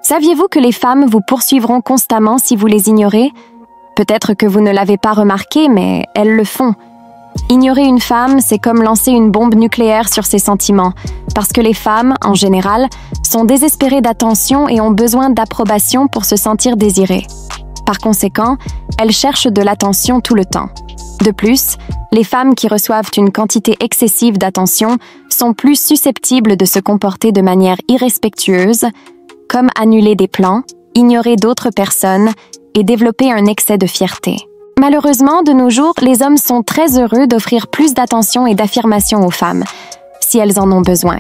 Saviez-vous que les femmes vous poursuivront constamment si vous les ignorez? Peut-être que vous ne l'avez pas remarqué, mais elles le font. Ignorer une femme, c'est comme lancer une bombe nucléaire sur ses sentiments, parce que les femmes, en général, sont désespérées d'attention et ont besoin d'approbation pour se sentir désirées. Par conséquent, elles cherchent de l'attention tout le temps. De plus, les femmes qui reçoivent une quantité excessive d'attention sont plus susceptibles de se comporter de manière irrespectueuse, comme annuler des plans, ignorer d'autres personnes et développer un excès de fierté. Malheureusement, de nos jours, les hommes sont très heureux d'offrir plus d'attention et d'affirmation aux femmes, si elles en ont besoin.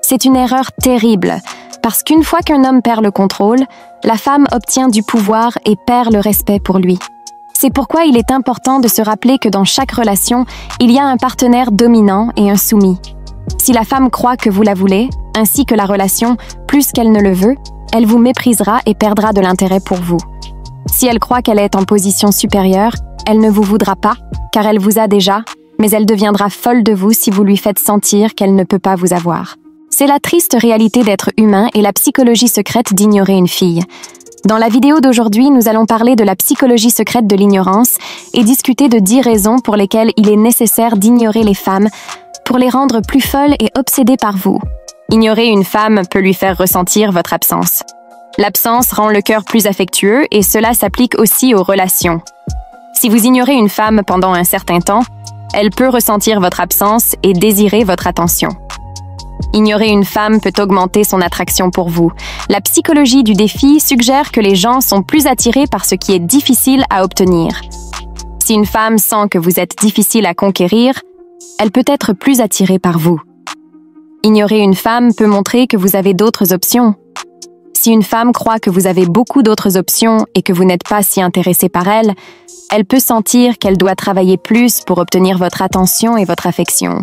C'est une erreur terrible, parce qu'une fois qu'un homme perd le contrôle, la femme obtient du pouvoir et perd le respect pour lui. C'est pourquoi il est important de se rappeler que dans chaque relation, il y a un partenaire dominant et un soumis. Si la femme croit que vous la voulez, ainsi que la relation, plus qu'elle ne le veut, elle vous méprisera et perdra de l'intérêt pour vous. Si elle croit qu'elle est en position supérieure, elle ne vous voudra pas, car elle vous a déjà, mais elle deviendra folle de vous si vous lui faites sentir qu'elle ne peut pas vous avoir. C'est la triste réalité d'être humain et la psychologie secrète d'ignorer une fille. Dans la vidéo d'aujourd'hui, nous allons parler de la psychologie secrète de l'ignorance et discuter de 10 raisons pour lesquelles il est nécessaire d'ignorer les femmes pour les rendre plus folles et obsédées par vous. Ignorer une femme peut lui faire ressentir votre absence. L'absence rend le cœur plus affectueux et cela s'applique aussi aux relations. Si vous ignorez une femme pendant un certain temps, elle peut ressentir votre absence et désirer votre attention. Ignorer une femme peut augmenter son attraction pour vous. La psychologie du défi suggère que les gens sont plus attirés par ce qui est difficile à obtenir. Si une femme sent que vous êtes difficile à conquérir, elle peut être plus attirée par vous. Ignorer une femme peut montrer que vous avez d'autres options. Si une femme croit que vous avez beaucoup d'autres options et que vous n'êtes pas si intéressé par elle, elle peut sentir qu'elle doit travailler plus pour obtenir votre attention et votre affection.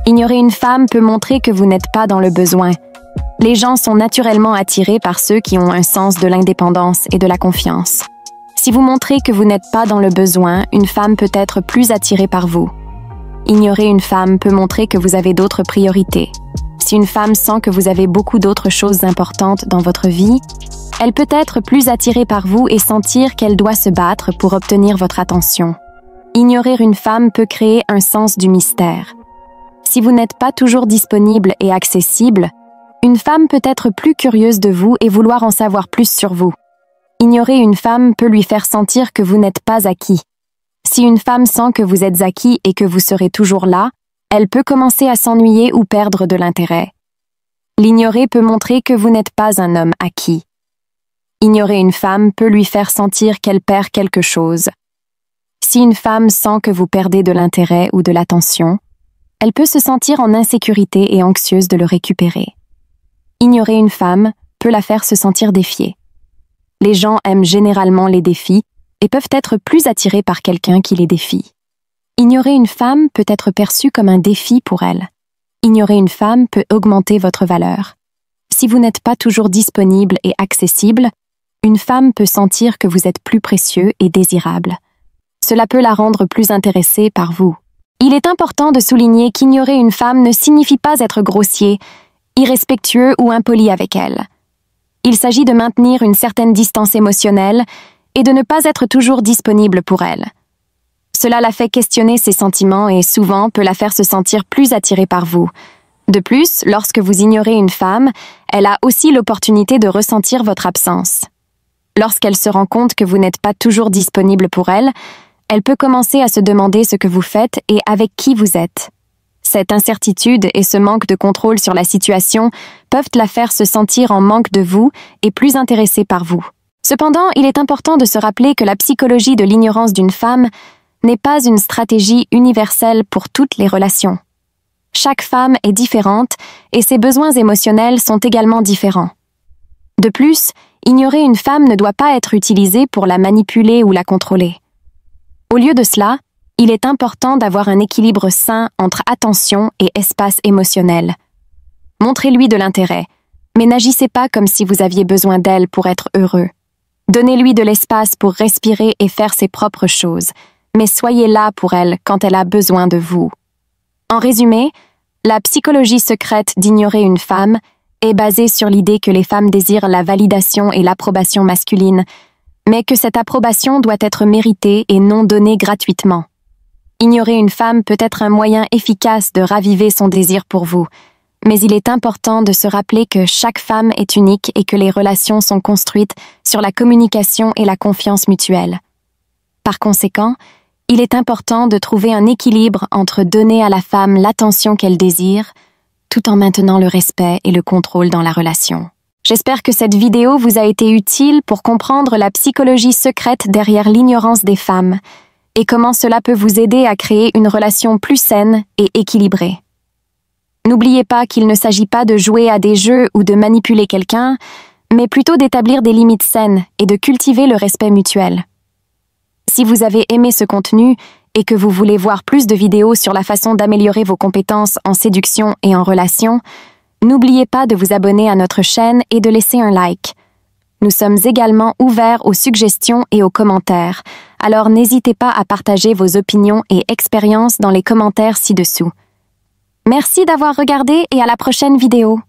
Ignorer une femme peut montrer que vous n'êtes pas dans le besoin. Les gens sont naturellement attirés par ceux qui ont un sens de l'indépendance et de la confiance. Si vous montrez que vous n'êtes pas dans le besoin, une femme peut être plus attirée par vous. Ignorer une femme peut montrer que vous avez d'autres priorités. Si une femme sent que vous avez beaucoup d'autres choses importantes dans votre vie, elle peut être plus attirée par vous et sentir qu'elle doit se battre pour obtenir votre attention. Ignorer une femme peut créer un sens du mystère. Si vous n'êtes pas toujours disponible et accessible, une femme peut être plus curieuse de vous et vouloir en savoir plus sur vous. Ignorer une femme peut lui faire sentir que vous n'êtes pas acquis. Si une femme sent que vous êtes acquis et que vous serez toujours là, elle peut commencer à s'ennuyer ou perdre de l'intérêt. L'ignorer peut montrer que vous n'êtes pas un homme acquis. Ignorer une femme peut lui faire sentir qu'elle perd quelque chose. Si une femme sent que vous perdez de l'intérêt ou de l'attention, elle peut se sentir en insécurité et anxieuse de le récupérer. Ignorer une femme peut la faire se sentir défiée. Les gens aiment généralement les défis et peuvent être plus attirés par quelqu'un qui les défie. Ignorer une femme peut être perçu comme un défi pour elle. Ignorer une femme peut augmenter votre valeur. Si vous n'êtes pas toujours disponible et accessible, une femme peut sentir que vous êtes plus précieux et désirable. Cela peut la rendre plus intéressée par vous. Il est important de souligner qu'ignorer une femme ne signifie pas être grossier, irrespectueux ou impoli avec elle. Il s'agit de maintenir une certaine distance émotionnelle et de ne pas être toujours disponible pour elle. Cela la fait questionner ses sentiments et souvent peut la faire se sentir plus attirée par vous. De plus, lorsque vous ignorez une femme, elle a aussi l'opportunité de ressentir votre absence. Lorsqu'elle se rend compte que vous n'êtes pas toujours disponible pour elle, elle peut commencer à se demander ce que vous faites et avec qui vous êtes. Cette incertitude et ce manque de contrôle sur la situation peuvent la faire se sentir en manque de vous et plus intéressée par vous. Cependant, il est important de se rappeler que la psychologie de l'ignorance d'une femme n'est pas une stratégie universelle pour toutes les relations. Chaque femme est différente et ses besoins émotionnels sont également différents. De plus, ignorer une femme ne doit pas être utilisé pour la manipuler ou la contrôler. Au lieu de cela, il est important d'avoir un équilibre sain entre attention et espace émotionnel. Montrez-lui de l'intérêt, mais n'agissez pas comme si vous aviez besoin d'elle pour être heureux. Donnez-lui de l'espace pour respirer et faire ses propres choses, mais soyez là pour elle quand elle a besoin de vous. En résumé, la psychologie secrète d'ignorer une femme est basé sur l'idée que les femmes désirent la validation et l'approbation masculine, mais que cette approbation doit être méritée et non donnée gratuitement. Ignorer une femme peut être un moyen efficace de raviver son désir pour vous, mais il est important de se rappeler que chaque femme est unique et que les relations sont construites sur la communication et la confiance mutuelle. Par conséquent, il est important de trouver un équilibre entre donner à la femme l'attention qu'elle désire, tout en maintenant le respect et le contrôle dans la relation. J'espère que cette vidéo vous a été utile pour comprendre la psychologie secrète derrière l'ignorance des femmes et comment cela peut vous aider à créer une relation plus saine et équilibrée. N'oubliez pas qu'il ne s'agit pas de jouer à des jeux ou de manipuler quelqu'un, mais plutôt d'établir des limites saines et de cultiver le respect mutuel. Si vous avez aimé ce contenu et que vous voulez voir plus de vidéos sur la façon d'améliorer vos compétences en séduction et en relation, n'oubliez pas de vous abonner à notre chaîne et de laisser un like. Nous sommes également ouverts aux suggestions et aux commentaires, alors n'hésitez pas à partager vos opinions et expériences dans les commentaires ci-dessous. Merci d'avoir regardé et à la prochaine vidéo.